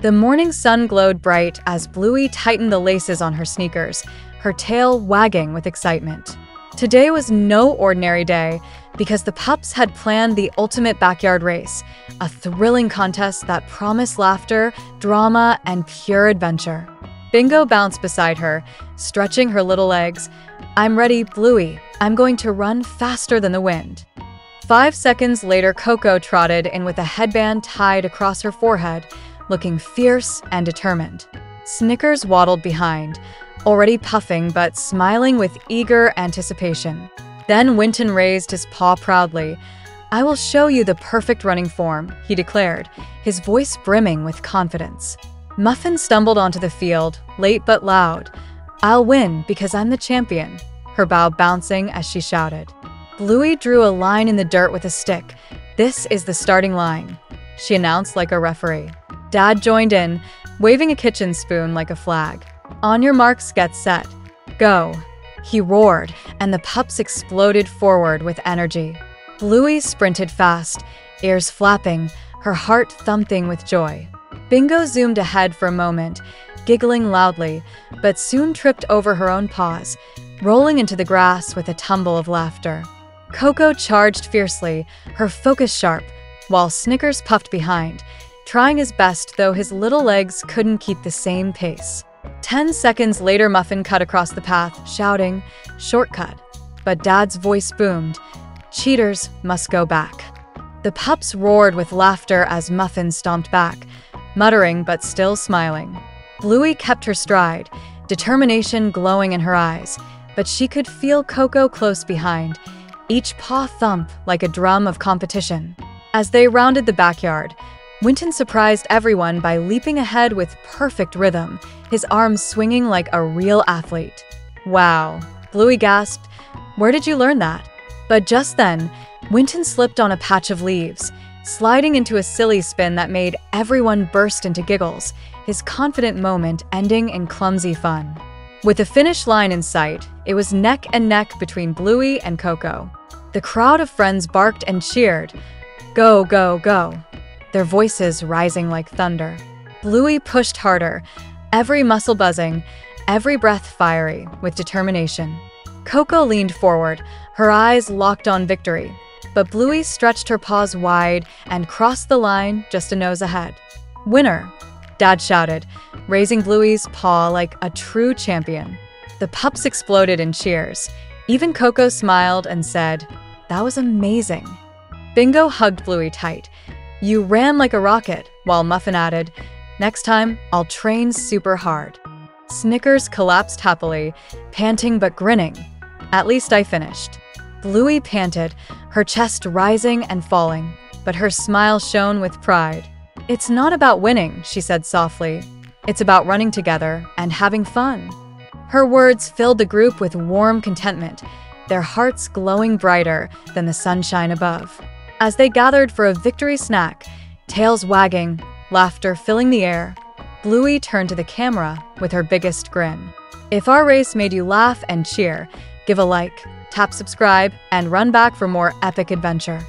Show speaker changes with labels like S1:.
S1: The morning sun glowed bright as Bluey tightened the laces on her sneakers, her tail wagging with excitement. Today was no ordinary day because the pups had planned the ultimate backyard race, a thrilling contest that promised laughter, drama, and pure adventure. Bingo bounced beside her, stretching her little legs. "I'm ready, Bluey. I'm going to run faster than the wind." 5 seconds later, Coco trotted in with a headband tied across her forehead, looking fierce and determined. Snickers waddled behind, already puffing but smiling with eager anticipation. Then Winton raised his paw proudly. "I will show you the perfect running form," he declared, his voice brimming with confidence. Muffin stumbled onto the field, late but loud. "I'll win because I'm the champion," her bow bouncing as she shouted. Bluey drew a line in the dirt with a stick. "This is the starting line," she announced like a referee. Dad joined in, waving a kitchen spoon like a flag. "On your marks, get set, go," he roared, and the pups exploded forward with energy. Bluey sprinted fast, ears flapping, her heart thumping with joy. Bingo zoomed ahead for a moment, giggling loudly, but soon tripped over her own paws, rolling into the grass with a tumble of laughter. Coco charged fiercely, her focus sharp, while Snickers puffed behind, trying his best though his little legs couldn't keep the same pace. 10 seconds later, Muffin cut across the path, shouting, "Shortcut." But Dad's voice boomed, "Cheaters must go back." The pups roared with laughter as Muffin stomped back, muttering but still smiling. Bluey kept her stride, determination glowing in her eyes, but she could feel Coco close behind, each paw thump like a drum of competition. As they rounded the backyard, Winton surprised everyone by leaping ahead with perfect rhythm, his arms swinging like a real athlete. "Wow," Bluey gasped. "Where did you learn that?" But just then, Winton slipped on a patch of leaves, sliding into a silly spin that made everyone burst into giggles, his confident moment ending in clumsy fun. With the finish line in sight, it was neck and neck between Bluey and Coco. The crowd of friends barked and cheered, "Go, go, go," their voices rising like thunder. Bluey pushed harder, every muscle buzzing, every breath fiery with determination. Coco leaned forward, her eyes locked on victory, but Bluey stretched her paws wide and crossed the line just a nose ahead. "Winner!" Dad shouted, raising Bluey's paw like a true champion. The pups exploded in cheers. Even Coco smiled and said, "That was amazing." Bingo hugged Bluey tight. "You ran like a rocket," while Muffin added, "Next time, I'll train super hard." Snickers collapsed happily, panting but grinning. "At least I finished." Bluey panted, her chest rising and falling, but her smile shone with pride. "It's not about winning," she said softly. "It's about running together and having fun." Her words filled the group with warm contentment, their hearts glowing brighter than the sunshine above. As they gathered for a victory snack, tails wagging, laughter filling the air, Bluey turned to the camera with her biggest grin. If our race made you laugh and cheer, give a like, tap subscribe, and run back for more epic adventure.